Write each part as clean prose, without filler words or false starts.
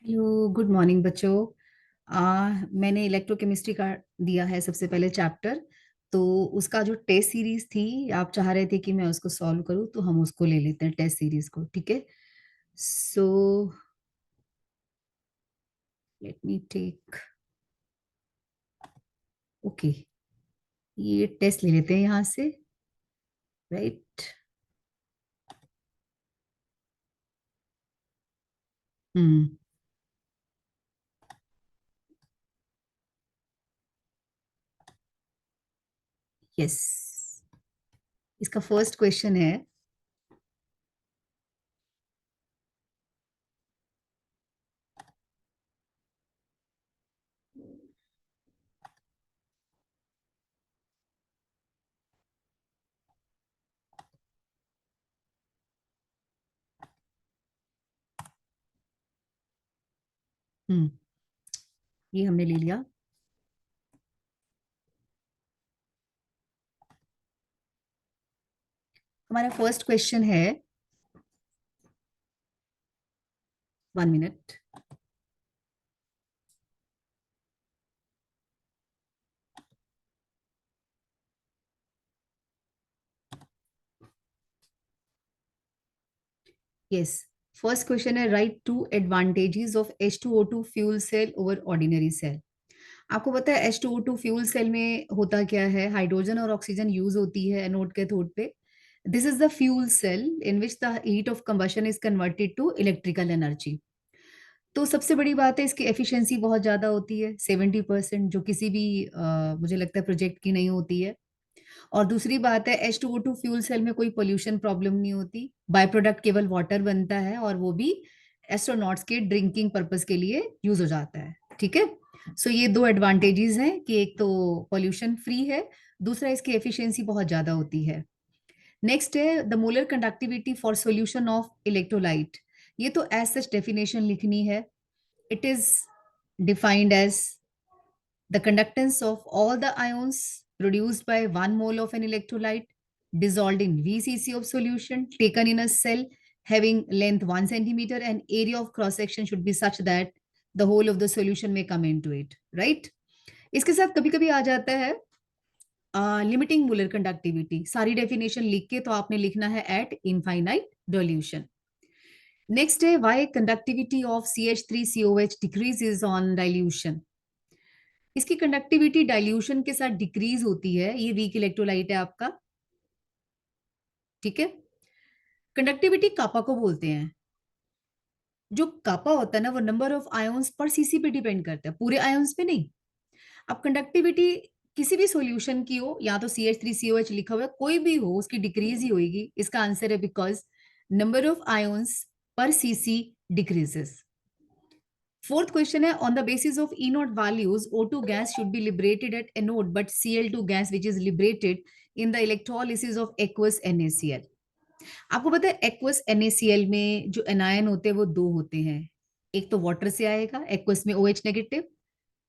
Hello, good morning बच्चों। मैंने electrochemistry का दिया है सबसे पहले चैप्टर। तो उसका जो टेस्ट सीरीज थी, आप चाह रहे थे कि मैं उसको सॉल्व करूं, तो हम उसको ले लेते हैं टेस्ट सीरीज को। ठीक है, so let me take. Okay, ये टेस्ट ले लेते हैं यहाँ से। राइट। हम्म। यस, इसका फर्स्ट क्वेश्चन है। हम्म, ये हमने ले लिया। हमारा फर्स्ट क्वेश्चन है, 1 मिनट। यस, फर्स्ट क्वेश्चन है, write two advantages of H2O2 fuel cell over ordinary cell. आपको पता है H2O2 फ्यूल सेल में होता क्या है? हाइड्रोजन और ऑक्सीजन यूज होती है एनोड के थोड़ पे। This is the fuel cell in which the heat of combustion is converted to electrical energy. तो सबसे बड़ी बात है, इसकी एफिशिएंसी बहुत ज्यादा होती है, 70%, जो किसी भी मुझे लगता है प्रोजेक्ट की नहीं होती है। और दूसरी बात है, H2O2 फ्यूल सेल में कोई पोल्यूशन प्रॉब्लम नहीं होती। बाय प्रोडक्ट केवल वाटर बनता है, और वो भी एस्ट्रोनॉट्स के ड्रिंकिंग पर्पस के लिए यूज हो जाता है। ठीक है, सो ये दो एडवांटेजेस हैं कि एक तो पोल्यूशन फ्री है, दूसरा इसकी एफिशिएंसी बहुत ज्यादा होती है। नेक्स्ट है the molar conductivity for solution of electrolyte. ये तो एज सच डेफिनेशन लिखनी है। It is defined as the conductance of all the ions produced by 1 mole of an electrolyte dissolved in VCC of solution taken in a cell having length 1 centimeter and area of cross section should be such that the whole of the solution may come into it. Right? इसके साथ कभी कभी आ जाता है limiting molar conductivity. सारी definition लिख के तो आपने लिखना है एट इनफाइनाइट डिल्यूशन। नेक्स्ट है, why conductivity of CH3COH decreases on dilution. इसकी कंडक्टिविटी डाइल्यूशन के साथ डिक्रीज होती है। ये वीक इलेक्ट्रोलाइट है आपका। ठीक है, कंडक्टिविटी कापा को बोलते हैं। जो कापा होता है ना, वो नंबर ऑफ आयोन्स पर सीसी पे डिपेंड करता है, पूरे आयोन्स पे नहीं। अब कंडक्टिविटी किसी भी सॉल्यूशन की हो, या तो CH3COH लिखा हुआ है, कोई भी हो, उसकी डिक्रीज ही होगी। इसका आंसर है बिकॉज नंबर ऑफ आयोन्स पर सीसी डिक्रीजेस। फोर्थ क्वेश्चन है, on the basis of E not values O2 gas should be liberated at anode but Cl2 gas which is liberated in the electrolysis of aqueous NaCl। आपको पता है aqueous NaCl में जो anion होते हैं वो दो होते हैं। एक तो वाटर से आएगा एक्वस में OH नेगेटिव,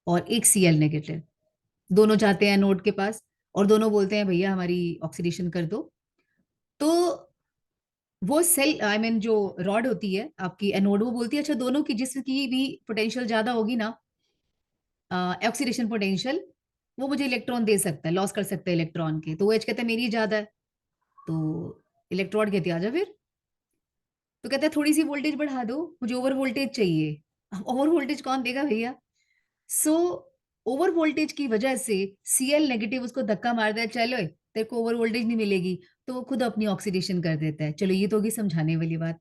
और एक Cl नेगेटिव। दोनों जाते हैं एनोड के पास, और दोनों बोलते हैं भैया हमारी ऑक्सीडेशन कर दो। तो वो सेल जो रॉड होती है आपकी एनोड, वो बोलती है अच्छा दोनों की जिसकी भी पोटेंशियल ज्यादा होगी ना, ऑक्सीडेशन पोटेंशियल, वो मुझे इलेक्ट्रॉन दे सकता है, लॉस कर सकता है इलेक्ट्रॉन के। तो वो एच कहता है मेरी ज्यादा है। तो इलेक्ट्रॉन कहते हैं आजा फिर। तो कहता है थोड़ी सी वोल्टेज बढ़ा दो, मुझे ओवर वोल्टेज चाहिए। अब ओवर वोल्टेज कौन देगा भैया? सो ओवर वोल्टेज की वजह से Cl नेगेटिव उसको धक्का मार है, चलो तेरे को ओवर वोल्टेज नहीं मिलेगी, तो वो खुद अपनी ऑक्सीडेशन कर देता है। चलो ये तो होगी समझाने वाली बात।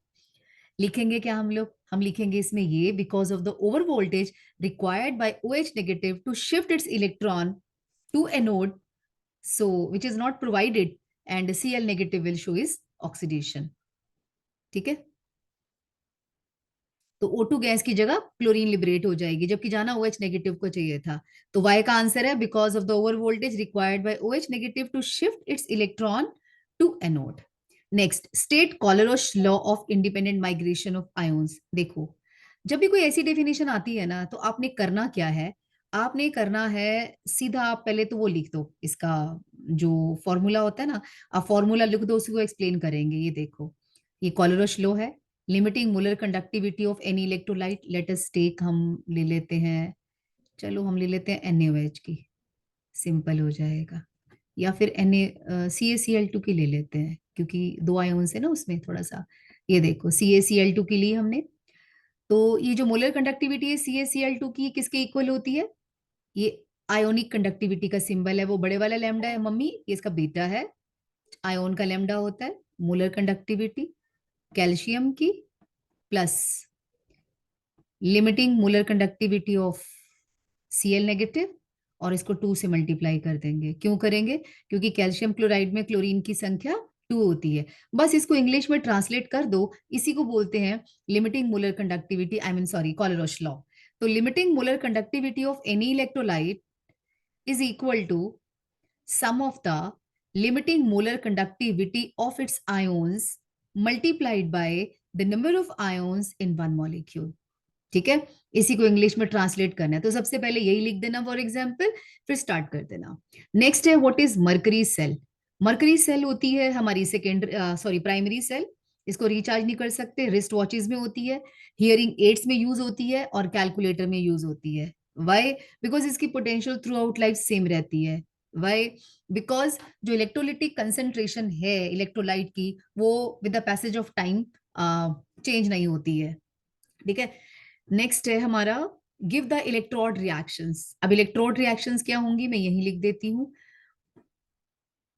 लिखेंगे क्या हम लोग? हम लिखेंगे इसमें ये, because of the over voltage required by OH negative to shift its electron to anode, so which is not provided, and Cl negative will show is oxidation. ठीक है, तो O2 गैस की जगह क्लोरीन लिबरेट हो जाएगी, जबकि जाना OH negative को चाहिए था। तो Y का आंसर है because of the over voltage required by OH negative to shift its electron to anode. Next, state Kohlrausch law of independent migration of ions. देखो, जब भी कोई ऐसी डेफिनेशन आती है ना, तो आपने करना क्या है? आपने करना है सीधा, आप पहले तो वो लिख दो इसका जो फॉर्मूला होता है ना। आप फॉर्मूला लिख दो, उसी को एक्सप्लेन करेंगे। ये देखो, ये कॉलरोश लॉ है, limiting molar conductivity of any electrolyte, let us take, हम ले लेते हैं, चलो हम ले लेते हैं NaOH की, सिंपल हो जाएगा, या फिर CaCl2 की ले लेते हैं, क्योंकि दो आयोन्स है ना उसमें थोड़ा सा। ये देखो CaCl2 की ली हमने, तो ये जो मोलर कंडक्टिविटी है CaCl2 की किसके इक्वल होती है, ये आयोनिक कंडक्टिविटी का सिंबल है, वो बड़े वाला लैम्डा है मम्मी, ये इसका बीटा है, आयोन का लैम्डा होता है मोलर कंडक्टिविटी कैल्शियम की, plus limiting molar conductivity of Cl negative, और इसको 2 से मल्टीप्लाई कर देंगे। क्यों करेंगे, क्योंकि कैल्शियम क्लोराइड में क्लोरीन की संख्या 2 होती है। बस इसको इंग्लिश में ट्रांसलेट कर दो, इसी को बोलते हैं limiting molar conductivity, I mean sorry, Kohlrausch law. तो limiting molar conductivity of any electrolyte is equal to sum of the limiting molar conductivity of its ions multiplied by the number of ions in one molecule। ठीक है, इसी को English में translate करना है, तो सबसे पहले यही लिख देना फॉर एग्जाम्पल, फिर स्टार्ट कर देना। नेक्स्ट है what is mercury cell. Mercury cell होती है हमारी प्राइमरी सेल, इसको रिचार्ज नहीं कर सकते, रिस्ट वॉचेस में होती है, हियरिंग एड्स में यूज होती है, और कैलकुलेटर में यूज होती है। वाई, बिकॉज इसकी potential through out life same रहती है। वाई, बिकॉज जो इलेक्ट्रोलिटिक कंसेंट्रेशन है इलेक्ट्रोलाइट की, वो with the passage of time change नहीं होती है। ठीक है, नेक्स्ट है हमारा गिव द इलेक्ट्रोड रिएक्शंस। अब इलेक्ट्रोड रिएक्शंस क्या होंगी, मैं यही लिख देती हूं।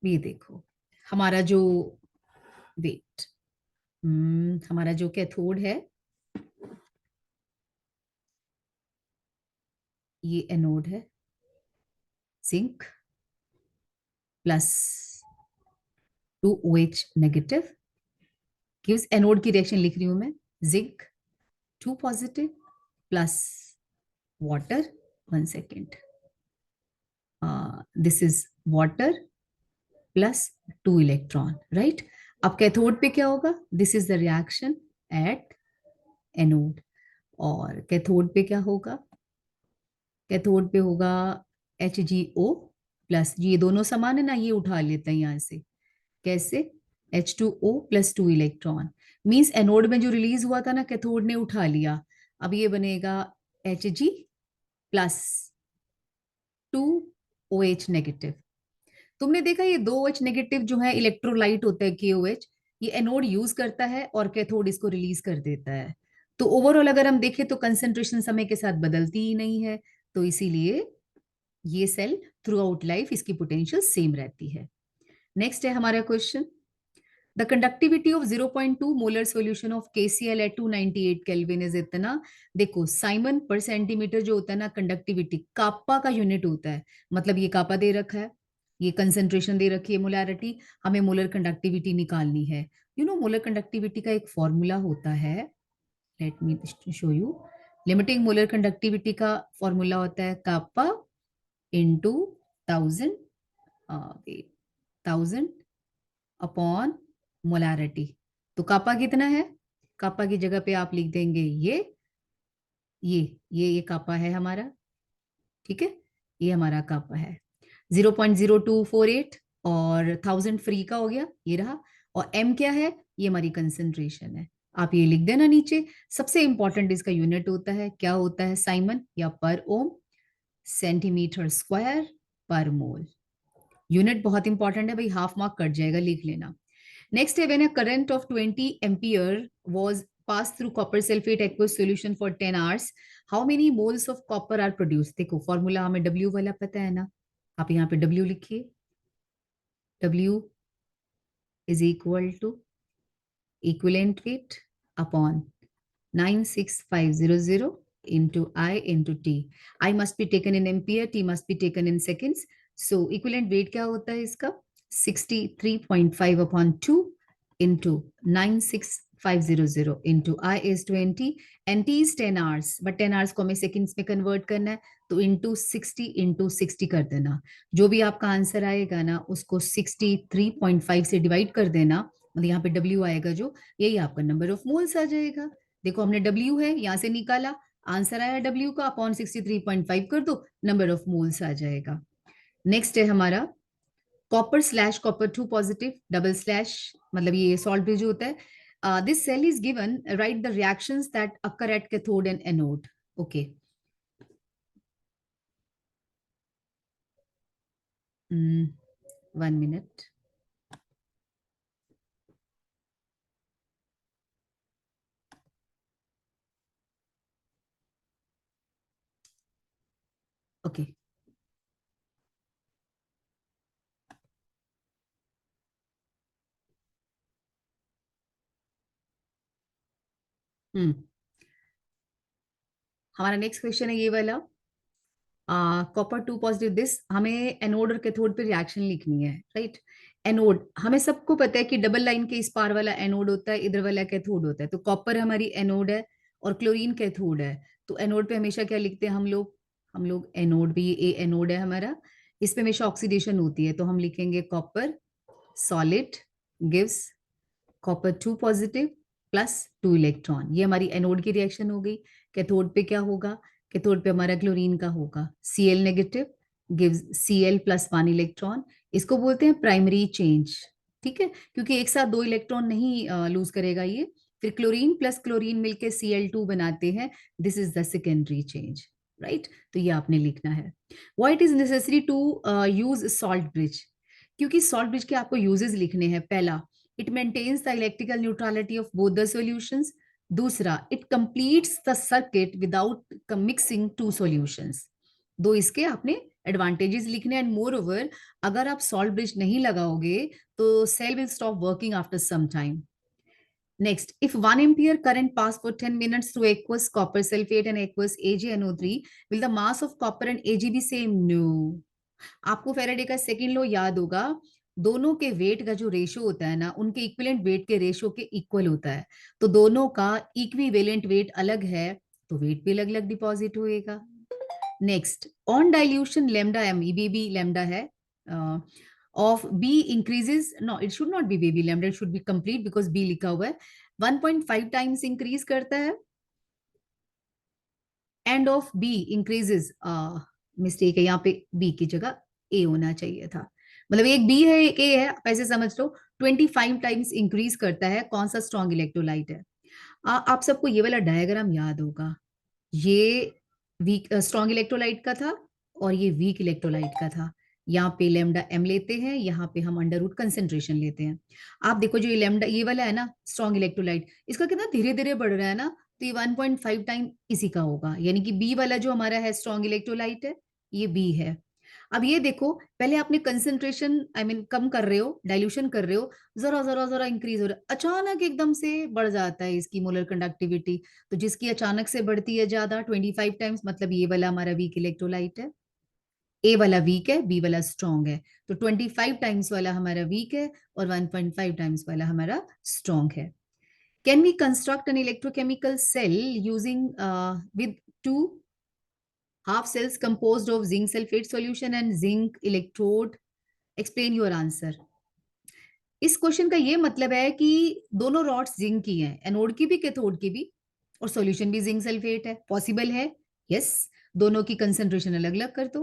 ये देखो हमारा जो वेट, हमारा जो कैथोड है, ये एनोड है, zinc plus 2OH negative gives, anode की रिएक्शन लिख रही हूं मैं, zinc 2 positive plus water, 1 second, this is water plus 2 electron, right. अब कैथोड पे क्या होगा, this is the reaction at anode, और कैथोड पे क्या होगा, कैथोड पे होगा HgO प्लस, ये दोनों समान है ना, ये उठा लेते हैं यहां से, कैसे, H2O plus 2 electron, means anode में जो रिलीज हुआ था ना कैथोड ने उठा लिया। अब ये बनेगा Hg प्लस 2OH नेगेटिव। तुमने देखा ये 2OH नेगेटिव जो है इलेक्ट्रोलाइट होता है KOH, ये एनोड यूज करता है और कैथोड इसको रिलीज कर देता है। तो ओवरऑल अगर हम देखें तो कंसेंट्रेशन समय के साथ बदलती ही नहीं है, तो इसीलिए ये सेल थ्रू आउट लाइफ इसकी पोटेंशियल सेम रहती है। नेक्स्ट है हमारा question, the conductivity of 0.2 molar solution of KCl at 298 kelvin इज इतना। देखो साइमन पर सेंटीमीटर जो होता है ना, कंडक्टिविटी कापा का यूनिट होता है, मतलब ये कापा दे रखा है, ये कंसेंट्रेशन दे रखी है, मोलैरिटी, हमें मोलर कंडक्टिविटी निकालनी है। यू नो मोलर कंडक्टिविटी का एक फॉर्मूला होता है, let me show you. Limiting molar conductivity का फॉर्मूला होता है कापा इंटू 1000, 1000 अपॉन मोलैरिटी। तो कापा कितना है, कापा की जगह पे आप लिख देंगे ये कापा है हमारा, ठीक है, ये हमारा कापा है 0.0248, और 1000 फ्री का हो गया, ये रहा, और m क्या है, ये हमारी कंसेंट्रेशन है, आप ये लिख देना नीचे। सबसे इंपॉर्टेंट इसका यूनिट होता है, क्या होता है, साइमन या पर ओम, सेंटीमीटर स्क्वायर पर मोल। यूनिट बहुत इंपॉर्टेंट है भाई, हाफ मार्क कट जाएगा, लिख लेना। Next, when a current of 20 ampere was passed through copper sulfate aqueous solution for 10 hours, how many moles of copper are produced? देखो फॉर्मूला हमें W वाला पता है ना, आप यहाँ पे W लिखिए, W is equal to equivalent weight upon 96500 into I into T. I must be taken in ampere, T must be taken in seconds. So equivalent weight क्या होता है इसका, 63.5 upon 2 into 96500 into I is 20 and T is 10 hours, but 10 hours को हमें seconds में convert करना है, तो into 60 कर देना। जो भी आपका आंसर आएगा ना उसको 63.5 से डिवाइड कर देना, मतलब यहाँ पे W आएगा जो, यही आपका नंबर ऑफ मोल्स आ जाएगा। देखो हमने W है यहाँ से निकाला, आंसर आया W का, अपॉन 63.5 कर दो, नंबर ऑफ मोल्स आ जाएगा। नेक्स्ट है हमारा copper slash copper 2 positive double slash, मतलब ये सॉल्ट ब्रिज होता है, This cell is given, write the reactions that occur at cathode and anode. Okay. 1 minute. Okay. हमारा नेक्स्ट क्वेश्चन है ये वाला। कॉपर 2 पॉजिटिव दिस, हमें एनोड और कैथोड पे रिएक्शन लिखनी है, राइट। एनोड हमें सबको पता है कि डबल लाइन के इस पार वाला एनोड होता है, इधर वाला कैथोड होता है। तो कॉपर हमारी एनोड है और क्लोरीन कैथोड है। तो एनोड पे हमेशा क्या लिखते हैं हम लोग एनोड भी, ए एनोड है हमारा, इस पे हमेशा ऑक्सीडेशन होती है। तो हम लिखेंगे copper solid gives copper 2 positive +2 electron. ये हमारी एनोड की रिएक्शन हो गई। कैथोड पे क्या होगा? कैथोड पे हमारा क्लोरीन का होगा Cl negative gives Cl+1 electron. इसको बोलते हैं प्राइमरी चेंज, ठीक है, क्योंकि एक साथ 2 इलेक्ट्रॉन नहीं लूज करेगा ये। फिर क्लोरीन प्लस क्लोरीन मिलके Cl2 बनाते हैं। This is the secondary change, right. तो ये आपने लिखना है। Why it is necessary to use salt bridge? क्योंकि सॉल्ट ब्रिज के आपको यूजेस लिखने हैं। पहला, it maintains the electrical neutrality of both the solutions. दूसरा, it completes the circuit without mixing two solutions. दो इसके आपने एडवांटेजेस लिखने। एंड मोर ओवर, अगर आप सॉल्ट ब्रिज नहीं लगाओगे तो cell will stop working after some time. Next, if 1 ampere current pass for 10 minutes through aqueous copper sulfate and aqueous AgNO3, will the mass of copper and Ag be same? No. आपको Faraday का second law याद होगा। दोनों के wait का जो ratio होता है ना, उनके इक्विवेलेंट वेट के रेशो के इक्वल होता है। तो दोनों का इक्विवेलेंट वेट अलग है, तो वेट भी अलग अलग डिपॉजिट होएगा। Next, on dilution lambda M, baby lambda है, of B increases, no it should not be baby lambda, it should be complete because B लिखा हुआ है। 1.5 टाइम्स इंक्रीज करता है। And of B increases, mistake है यहाँ पे, बी की जगह ए होना चाहिए था। मतलब एक बी है एक ए है, ऐसे समझ लो। 25 टाइम्स इंक्रीज करता है। कौन सा स्ट्रॉन्ग इलेक्ट्रोलाइट है? आप सबको ये वाला डायग्राम याद होगा। ये वीक स्ट्रॉन्ग इलेक्ट्रोलाइट का था और ये वीक इलेक्ट्रोलाइट का था। यहाँ पे लेमडा एम लेते हैं, यहाँ पे हम अंडर रूट कंसेंट्रेशन लेते हैं। आप देखो जो ये लेमडा ये वाला है ना स्ट्रॉन्ग इलेक्ट्रोलाइट, इसका कितना धीरे धीरे बढ़ रहा है ना। तो ये 1.5 टाइम इसी का होगा, यानी कि बी वाला जो हमारा है स्ट्रॉन्ग इलेक्ट्रोलाइट है, ये बी है। अब ये देखो, पहले आपने कंसेंट्रेशन कम कर रहे हो, डाइल्यूशन कर रहे हो, जरा जरा जरा इंक्रीज हो रहा है, अचानक एकदम से बढ़ जाता है इसकी मोलर कंडक्टिविटी। तो जिसकी अचानक से बढ़ती है ज्यादा 25 टाइम्स, मतलब ये वाला हमारा वीक इलेक्ट्रोलाइट है। ए वाला वीक है, बी वाला स्ट्रॉन्ग है। तो 25 टाइम्स वाला हमारा वीक है और 1.5 टाइम्स वाला हमारा स्ट्रॉन्ग है। Can we construct an electrochemical cell using with two half cells composed of zinc sulfate solution and zinc electrode? Explain your answer. इस क्वेश्चन का ये मतलब है कि दोनों रॉड्स जिंक की हैं, एनोड की भी कैथोड की भी, और सॉल्यूशन भी जिंक सल्फेट है। पॉसिबल है? यस। दोनों की कंसेंट्रेशन अलग अलग कर दो।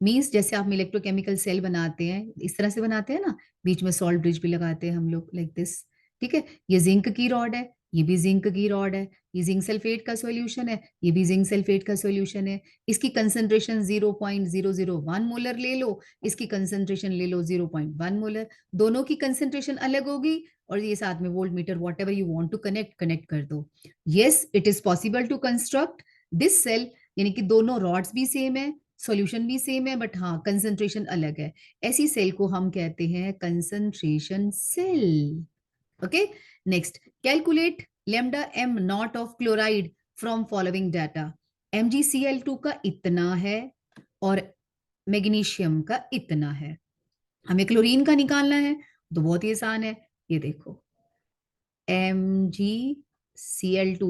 मींस जैसे आप इलेक्ट्रोकेमिकल सेल बनाते हैं इस तरह से बनाते हैं ना, बीच में सॉल्ट ब्रिज भी लगाते हैं हम लोग, लाइक दिस, ठीक है। ये जिंक की रॉड है, ये भी जिंक की रॉड है, ये जिंक सल्फेट का सॉल्यूशन है, ये भी जिंक सल्फेट का सॉल्यूशन है। इसकी कंसेंट्रेशन 0.001 मोलर ले लो, इसकी कंसेंट्रेशन ले लो 0.1 मोलर। दोनों की कंसेंट्रेशन अलग होगी और ये साथ में voltmeter whatever you want to connect कर दो। Yes, it is possible to construct this cell, यानी कि दोनों रॉड्स भी सेम है, सॉल्यूशन भी सेम है, बट हाँ कंसेंट्रेशन अलग है। ऐसी सेल को हम कहते हैं concentration cell. Okay. Next, calculate lambda M nought of chloride from following data. MgCl2 का इतना है और मैग्नीशियम का इतना है। हमें क्लोरीन का निकालना है तो बहुत ही आसान है। ये देखो, MgCl2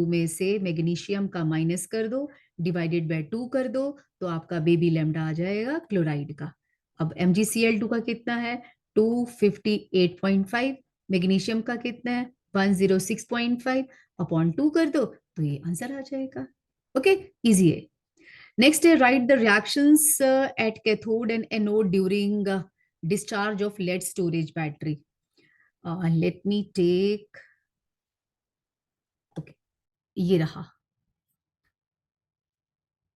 में से मैग्नीशियम का माइनस कर दो, डिवाइडेड बाय 2 कर दो, तो आपका बेबी लेमडा आ जाएगा क्लोराइड का। अब MgCl2 का कितना है? 258.5। मैग्नीशियम का कितना है? 106.5 अपॉन 2 कर दो तो ये आंसर आ जाएगा। ओके, इजी है। नेक्स्ट है, right the reactions at cathode and anode during discharge of lead storage battery. Let me take ये रहा,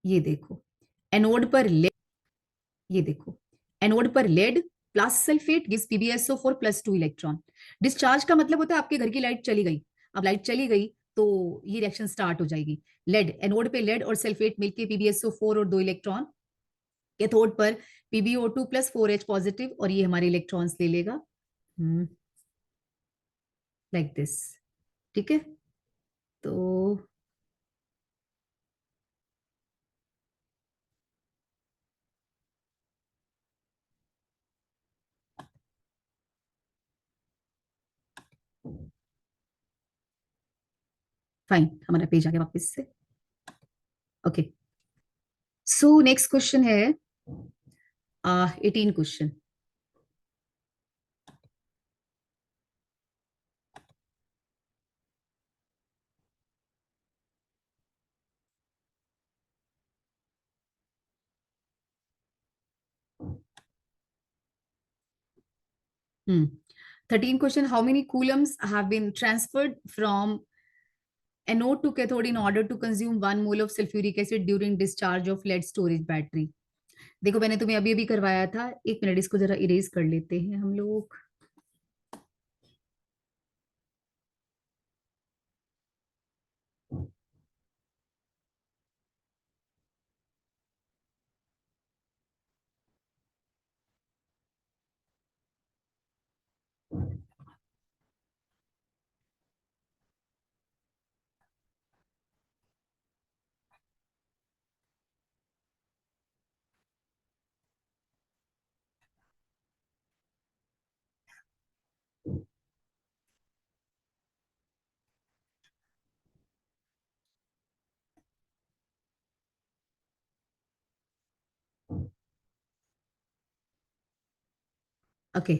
ये देखो, एनोड पर लेड, ये देखो, एनोड पर lead plus sulphate gives PbSO4 +2 electron. Discharge का मतलब होता है आपके घर की लाइट चली गई। अब लाइट चली गई तो ये रिएक्शन स्टार्ट हो जाएगी। लेड, एनोड पे लेड और सल्फेट मिलके PbSO4 और 2 इलेक्ट्रॉन, कैथोड पर PbO2 + 4H पॉजिटिव, और ये हमारे इलेक्ट्रॉन्स ले लेगा लाइक दिस। ठीक है, तो फाइन, हमारा पेज आ गया वापस से। ओके, सो नेक्स्ट क्वेश्चन है 18 question. Hmm. 13 question. How many coulombs have been transferred from anode to cathode in order to consume 1 mole of sulfuric acid during discharge of lead storage battery? देखो मैंने तुम्हें अभी अभी करवाया था, एक minute इसको जरा इरेज कर लेते हैं हम लोग। ओके,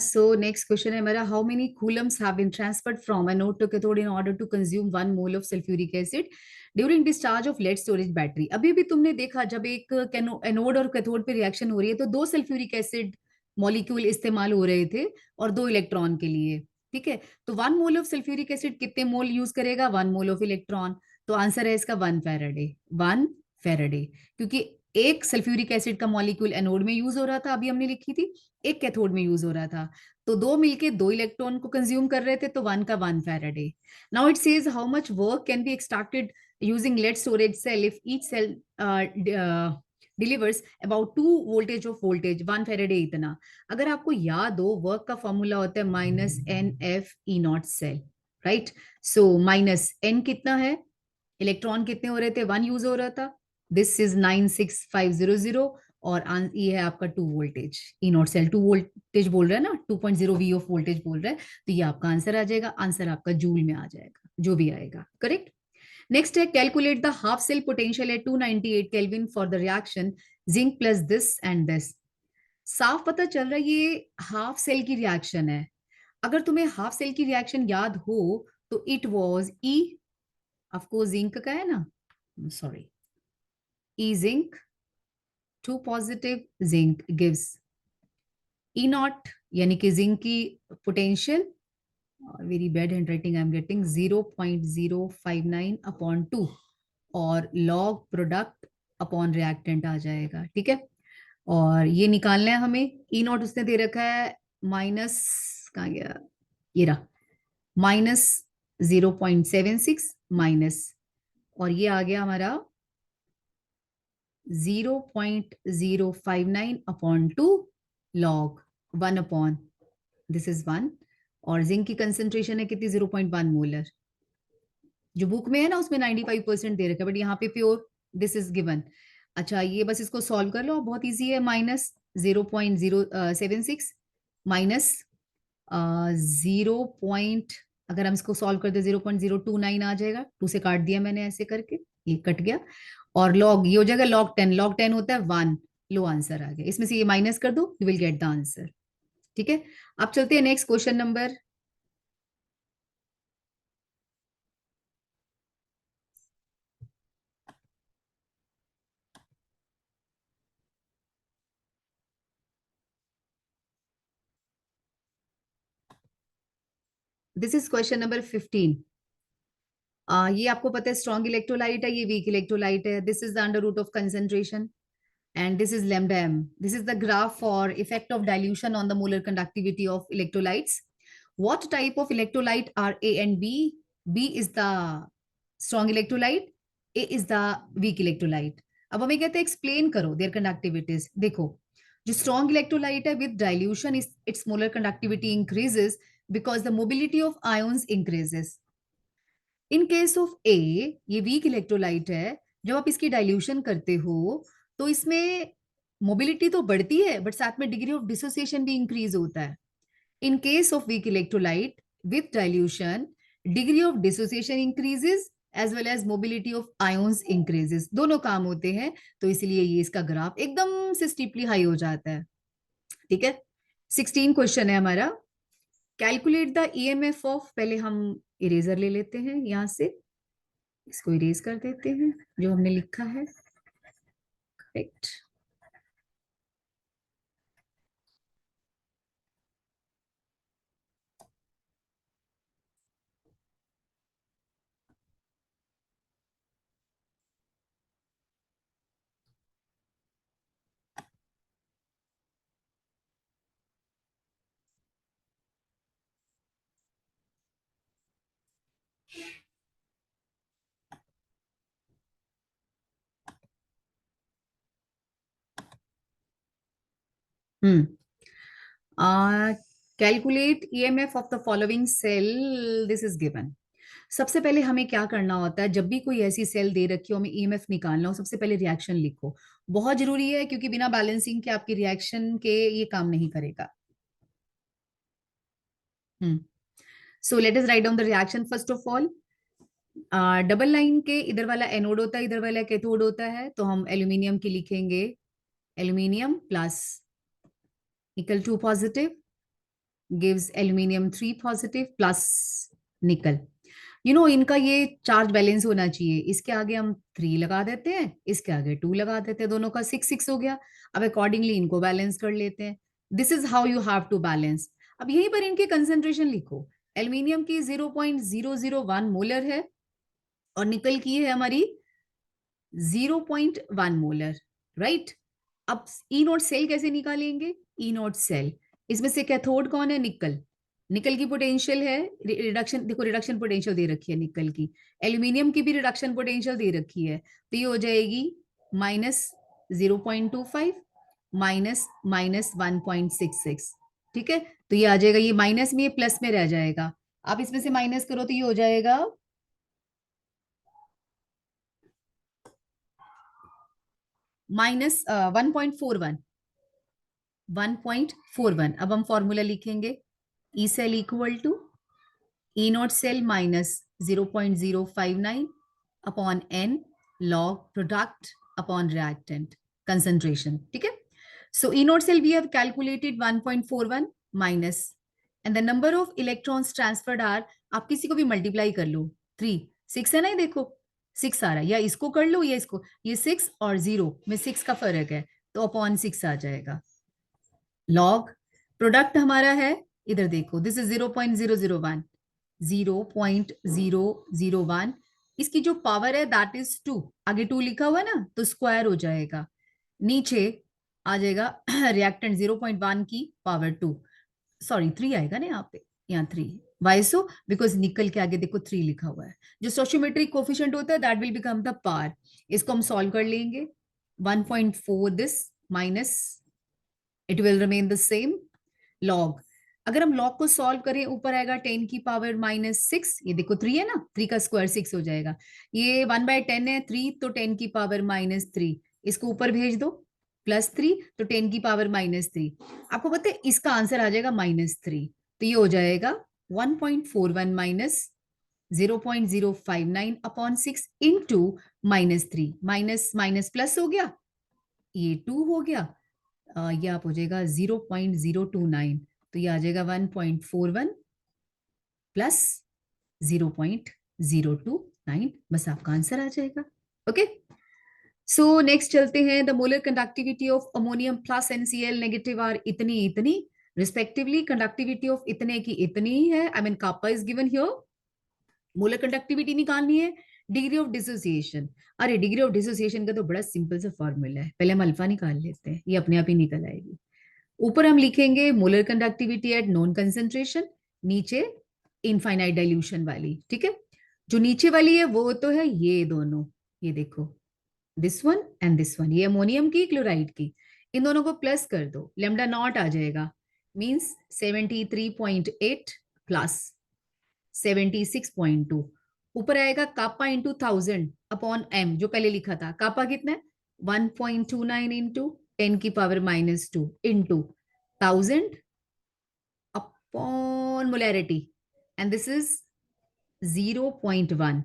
so next question है हमारा, how many coulombs have been transferred from anode to cathode in order to consume 1 mole of sulfuric acid during discharge of lead storage battery? अभी भी तुमने देखा जब एक एनोड और कैथोड पे रिएक्शन हो रही है तो 2 सल्फ्यूरिक एसिड मॉलिक्यूल इस्तेमाल हो रहे थे और 2 इलेक्ट्रॉन के लिए। ठीक है, तो 1 मोल ऑफ सल्फ्यूरिक एसिड कितने मोल यूज करेगा? 1 मोल ऑफ इलेक्ट्रॉन। तो आंसर है इसका 1 फैराडे। 1 फैराडे, क्योंकि एक सल्फ्यूरिक एसिड का मॉलिक्यूल एनोड में यूज हो रहा था, अभी हमने लिखी थी, एक कैथोड में यूज हो रहा था, तो दो मिलके 2 इलेक्ट्रॉन को कंज्यूम कर रहे थे, तो 1 का 1 faraday. Now it says how much work can be extracted using lead storage cell if each cell delivers about 2 voltage, 1 faraday इतना। अगर आपको याद हो, वर्क का फॉर्मूला होता है -NF E0 सेल, राइट? सो -N कितना है, इलेक्ट्रॉन कितने हो रहे थे, 1 यूज हो रहा था, दिस इज 96500, और ये है आपका 2 voltage, E nought cell 2 voltage बोल रहा है ना, 2.0 V ऑफ वोल्टेज बोल रहा है, तो ये आपका आंसर आ जाएगा। आंसर आपका जूल में आ जाएगा, जो भी आएगा करेक्ट। नेक्स्ट है, calculate the half cell potential at 298 kelvin for the reaction zinc plus this and this. साफ पता चल रहा है ये हाफ सेल की रिएक्शन है। अगर तुम्हें हाफ सेल की रिएक्शन याद हो तो it was E, of course zinc का है ना, sorry, E zinc, 2 positive zinc gives E not, यानी कि जिंक की potential, very bad hand writing I am getting, 0.059/2, और लॉग प्रोडक्ट अपॉन रिएक्टेंट आ जाएगा। ठीक है, और ये निकालना है हमें। ई नॉट उसने दे रखा है माइनस, कहाँ गया, ये रहा, -0.76 माइनस, और ये आ गया हमारा 0.059/2 लॉग 1/, दिस इज 1, और जिंक की कंसेंट्रेशन है कितनी, 0.1 मोलर। जो बुक में है ना उसमें 95% दे रखा है, बट यहाँ पे प्योर, दिस इज गिवन। अच्छा, ये बस इसको सॉल्व कर लो, बहुत इजी है। -0.076 माइनस 0. अगर हम इसको सॉल्व करते 0.029 आ जाएगा, 2 से काट दिया मैंने ऐसे करके, ये कट गया, और लॉग ये हो जाएगा log 10, log 10 होता है 1। लो, आंसर आ गया, इसमें से ये माइनस कर दो, you will get the answer. ठीक है, अब चलते हैं next question number. This is question number 15। ये आपको पता है स्ट्रॉन्ग इलेक्ट्रोलाइट है, ये वीक इलेक्ट्रोलाइट है. This is the under root of concentration and this is lambda m. This is the graph for effect of dilution on the molar conductivity of electrolytes. What type of electrolyte are A and B? B is the strong electrolyte, A is the weak electrolyte. अब हमें कहते हैं explain करो their conductivities. देखो, जो strong electrolyte है with dilution is its molar conductivity increases because the mobility of ions increases. In case of a, ये weak electrolyte है, जब आप इसकी डाइल्यूशन करते हो तो इसमें मोबिलिटी तो बढ़ती है बट साथ में डिग्री ऑफ डिसोसिएशन भी इंक्रीज होता है. In case of weak electrolyte with dilution, degree of dissociation increases as well as mobility of ions increases. दोनों काम होते हैं, तो इसलिए ये इसका ग्राफ एकदम से स्टीपली हाई हो जाता है. ठीक है, 16 क्वेश्चन है हमारा. कैलकुलेट द ईएमएफ ऑफ, पहले हम इरेजर ले लेते हैं, यहां से इसको इरेज कर देते हैं जो हमने लिखा है. Correct. Hmm. Calculate EMF of the following cell, this is given. सबसे पहले हमें क्या करना होता है, जब भी कोई ऐसी सेल दे रखी हो, हमें ईएमएफ निकालना हो, सबसे पहले रिएक्शन लिखो. बहुत जरूरी है क्योंकि बिना बैलेंसिंग के आपकी रिएक्शन के ये काम नहीं करेगा. Hmm. So let us write down the reaction. First of all, double line के इधर वाला एनोड होता है, इधर वाला कैथोड होता है, तो हम एल्यूमिनियम की लिखेंगे. एल्यूमिनियम प्लस निकल 2 positive gives aluminium 3 positive plus निकल. इनका ये चार्ज बैलेंस होना चाहिए. इसके आगे हम 3 लगा देते हैं, इसके आगे 2 लगा देते हैं, दोनों का 6 6 हो गया. अब अकॉर्डिंगली इनको बैलेंस कर लेते हैं. This is how you have to balance. अब यहीं पर इनकी कंसेंट्रेशन लिखो. एल्यूमिनियम की 0.001 मोलर है और निकल की है हमारी 0.1 मोलर. राइट. अब ई नोट सेल कैसे निकालेंगे? ई नोट सेल, इसमें से कैथोड कौन है? निकल. निकल की पोटेंशियल है रिडक्शन, देखो रिडक्शन पोटेंशियल दे रखी है निकल की. एल्यूमिनियम की भी रिडक्शन पोटेंशियल दे रखी है, तो ये हो जाएगी -0.25 माइनस माइनस 1.66. ठीक है, तो ये आ जाएगा, ये माइनस में ये प्लस में रह जाएगा. आप इसमें से माइनस करो तो ये हो जाएगा -1.41. 1.41. अब हम फॉर्मूला लिखेंगे. E cell equal to E nought cell minus 0.059 upon n log product upon reactant concentration. ठीक है, so E nought cell we have calculated 1.41 minus and the number of electrons transferred are, आप किसी को भी multiply कर लो. 3 6 है ना, ये देखो 6 आ रहा है, या इसको कर लो या इसको, ये 6 और 0 में 6 का फर्क है, तो अपॉन 6 आ जाएगा. लॉग प्रोडक्ट हमारा है, इधर देखो, दिस इज 0.001. 0.001, इसकी जो पावर है दैट इज 2. आगे 2 लिखा हुआ है ना, तो स्क्वायर हो जाएगा. नीचे आ जाएगा रिएक्टेंट 0.1 की पावर 2, सॉरी 3 आएगा ना यहाँ पे, यहाँ 3. Y so? बिकॉज निकल के आगे देखो 3 लिखा हुआ है. जो स्टोइचियोमेट्रिक कोफिशिएंट होता है that will become the power. इसको हम सॉल्व कर लेंगे. 1.4 this minus, it will remain the same. Log, अगर हम लॉग को सॉल्व करें, ऊपर आएगा 10 की पावर -6. ये देखो 3 है ना, 3 का स्क्वायर 6 हो जाएगा. ये 1/10 है, 3 तो 10 की पावर -3. इसको ऊपर भेज दो, +3 तो 10 की पावर -3. आपको पता है इसका आंसर आ जाएगा -3. तो ये हो जाएगा 1.41 minus 0.059 upon 6 into -3. Minus minus plus हो गया, ये 2 हो गया, ये आप हो जाएगा 0.029. तो ये आ जाएगा 1.41 प्लस 0.029. बस आपका आंसर आ जाएगा. ओके, सो नेक्स्ट चलते हैं. The molar conductivity of ammonium plus NaCl negative are इतनी इतनी रिस्पेक्टिवली. कंडक्टिविटी ऑफ इतने की इतनी है, I mean kappa is given here. Molar conductivity निकालनी है, डिग्री ऑफ डिसोसिएशन। अरे डिग्री ऑफ डिसोसिएशन का तो बड़ा सिंपल सा फॉर्मूला है, पहले हम अल्फा निकाल लेते हैं, ये अपने आप ही निकल आएगी। ऊपर हम लिखेंगे molar conductivity eight non concentration, नीचे इनफाइनाइट डाइल्यूशन वाली, ठीक है। जो नीचे वाली है वो तो है ये दोनों, ये देखो this one and this one, ये अमोनियम की क्लोराइड की, इन दोनों को प्लस कर दो, लेमडा नॉट आ जाएगा, मींस 73.8 प्लस 76.2, ऊपर आएगा कापा इंटू 1000 अपॉन एम, जो पहले लिखा था, कापा कितना है 1.29 into 10⁻⁻2 into 1000 upon molarity, and this is 0.1।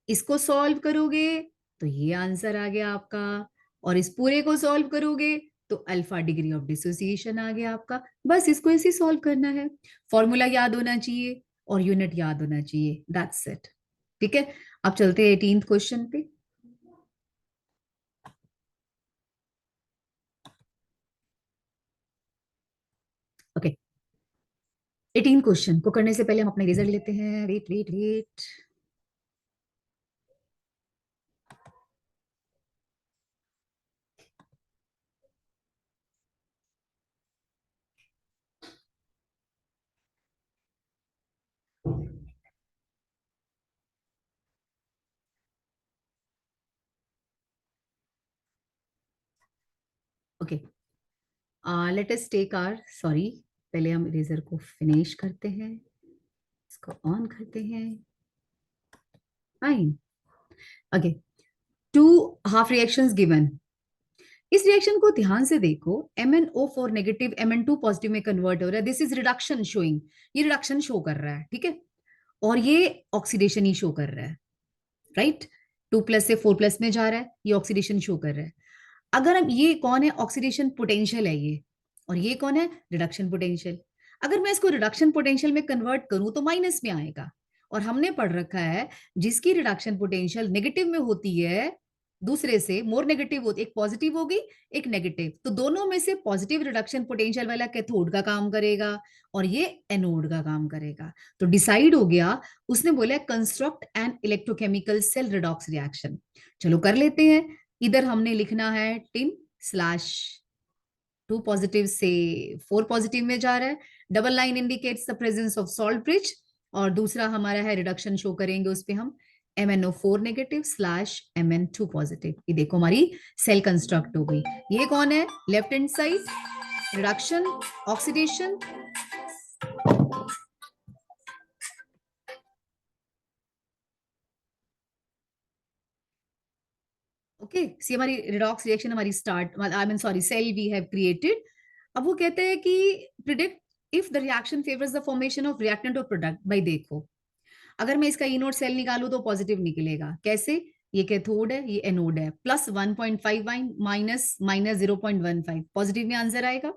इसको सॉल्व करोगे तो ये आंसर आ गया आपका, और इस पूरे को सॉल्व करोगे तो अल्फा डिग्री ऑफ डिसोसिएशन आ गया आपका। बस इसको ऐसे सॉल्व करना है, फॉर्मूला याद होना चाहिए और यूनिट याद होना चाहिए, दैट्स इट। ठीक है, अब चलते हैं 18th क्वेश्चन पे। ओके, 18 क्वेश्चन को करने से पहले हम अपना इरेजर लेते हैं, wait wait wait. Okay, let us take our, sorry, पहले हम इरेजर को फिनिश करते हैं, इसको ऑन करते हैं, fine. Okay, two half reactions given, इस रिएक्शन को ध्यान से देखो, MnO4 नेगेटिव Mn2 पॉजिटिव में कन्वर्ट हो रहा है, दिस इज रिडक्शन शोइंग, ये रिडक्शन शो कर रहा है, ठीक है, और ये ऑक्सीडेशन ही शो कर रहा है, राइट। 2 प्लस से 4 प्लस में जा रहा है, ये ऑक्सीडेशन शो कर रहा है। अगर हम, ये कौन है, ऑक्सीडेशन पोटेंशियल है ये, और ये कौन है, रिडक्शन पोटेंशियल। अगर मैं इसको रिडक्शन पोटेंशियल में कन्वर्ट करूं तो माइनस में आएगा, और हमने पढ़ रखा है जिसकी रिडक्शन पोटेंशियल नेगेटिव में होती है, दूसरे से मोर नेगेटिव होती, एक पॉजिटिव होगी एक नेगेटिव, तो दोनों में से पॉजिटिव रिडक्शन पोटेंशियल वाला कैथोड का काम करेगा और ये एनोड का काम करेगा। तो डिसाइड हो गया, उसने बोला construct an electrochemical cell redox reaction. चलो कर लेते हैं। इधर हमने लिखना है टिन स्लैश 2 पॉजिटिव से 4 पॉजिटिव में जा रहा है, double line indicates the presence of salt bridge, और दूसरा हमारा है रिडक्शन शो करेंगे उस पे हम MnO4 negative slash Mn2 positive. ये देखो हमारी सेल कंस्ट्रक्ट हो गई। ये कौन है, left hand side reduction oxidation, okay, see हमारी रिडॉक्स रिएक्शन हमारी start, I mean sorry, cell we have created. अब वो कहते हैं कि predict if the reaction favours the formation of reactant और प्रोडक्ट। भाई देखो, अगर मैं इसका इनोड सेल निकालू तो पॉजिटिव निकलेगा, कैसे, ये कैथोड है ये एनोड है, प्लस 1.5 माइनस माइनस 0.15 पॉजिटिव में आंसर आएगा।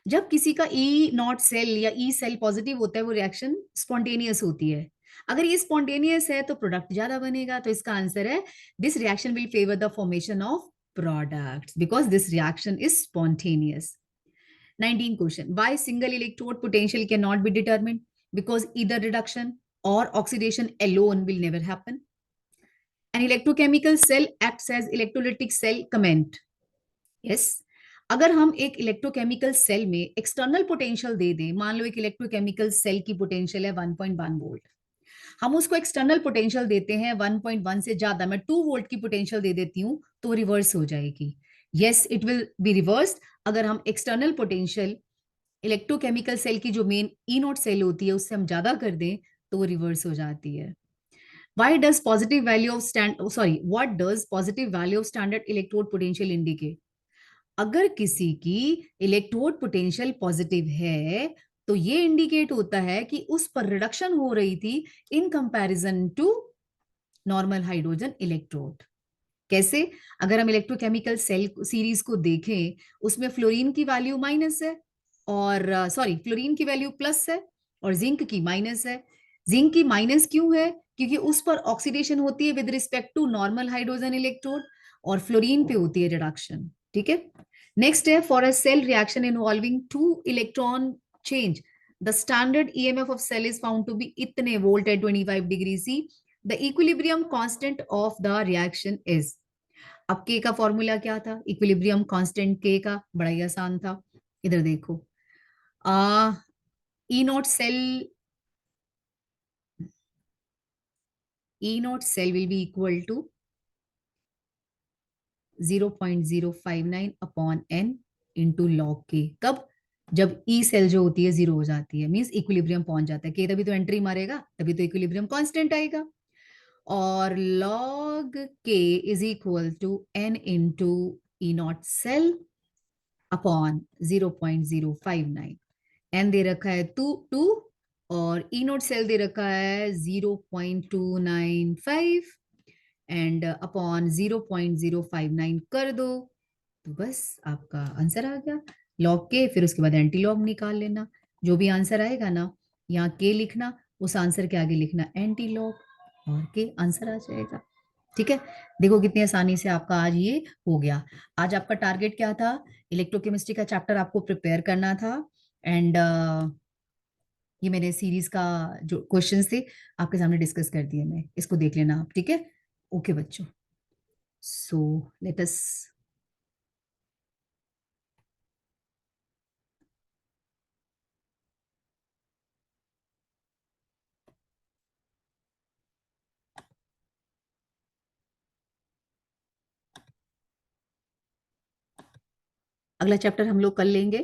जब किसी का ई नॉट सेल या ई सेल पॉजिटिव होता है वो रिएक्शन स्पॉन्टेनियस होती है, अगर ये स्पॉन्टेनियस है तो प्रोडक्ट ज्यादा बनेगा, तो इसका आंसर है this reaction will favour the formation of products because this reaction is spontaneous. 19 question, why single electrode potential can not be determined, because either reduction or oxidation alone will never happen. An electrochemical cell acts as electrolytic cell comment. Yes. अगर हम एक electrochemical cell में external potential दे दें, मान लो एक electrochemical cell की potential है 1.1 volt, हम उसको एक्सटर्नल पोटेंशियल देते हैं 1.1 से ज्यादा, मैं 2 वोल्ट की पोटेंशियल दे देती हूँ तो रिवर्स हो जाएगी। Yes, it will be reversed अगर हम एक्सटर्नल पोटेंशियल इलेक्ट्रोकेमिकल सेल की जो मेन ई नोट सेल होती है उससे हम ज्यादा कर दें तो वो रिवर्स हो जाती है। Why does positive value of what does positive value of standard electrode potential indicate? अगर किसी की इलेक्ट्रोड पोटेंशियल पॉजिटिव है तो ये इंडिकेट होता है कि उस पर रिडक्शन हो रही थी in comparison to normal hydrogen electrode. कैसे, अगर हम इलेक्ट्रोकेमिकल सेल सीरीज को देखें, उसमें फ्लोरीन की वैल्यू माइनस है, और सॉरी फ्लोरीन की वैल्यू प्लस है और जिंक की माइनस है। जिंक की माइनस क्यों है, क्योंकि उस पर ऑक्सीडेशन होती है with respect to normal hydrogen electrode, और फ्लोरीन पे होती है रिडक्शन। ठीक है, नेक्स्ट है for a cell reaction involving two electron change, the standard EMF of cell is found to be इतने volt at 25 degree C, the equilibrium constant of the reaction is. अब के का फॉर्मूला क्या था, equilibrium constant के का, बड़ा ही आसान था। इधर देखो, आ E nought cell, E nought cell will be equal to 0.059 upon n into log K. कब? जब ई सेल जो होती है जीरो हो जाती है, मींस इक्विलिब्रियम पहुंच जाता है, के तभी तो एंट्री मारेगा, तभी तो इक्विलिब्रियम कांस्टेंट आएगा। और log k is equal to n into E nought cell upon 0.059। N दे रखा है टू, और ई नोट सेल दे रखा है 0.295, एंड अपॉन 0.059 कर दो, तो बस आपका आंसर आ गया। लॉग के, फिर उसके बाद एंटी लॉग निकाल लेना। जो भी आंसर आएगा ना, यहाँ के लिखना, उस आंसर के आगे लिखना एंटी लॉग, और के आंसर आ जाएगा। ठीक है, देखो कितनी आसानी से आपका आज ये हो गया। आज आपका टारगेट क्या था? इलेक्ट्रोकेमिस्ट्री का चैप्टर आपको प्रिपेयर करना था, एंड ये मेरे सीरीज का जो क्वेश्चंस थे आपके सामने डिस्कस कर दिए मैं, इसको देख लेना आप। ठीक है, ओके बच्चों, सो लेट अस, अगला चैप्टर हम लोग कल लेंगे।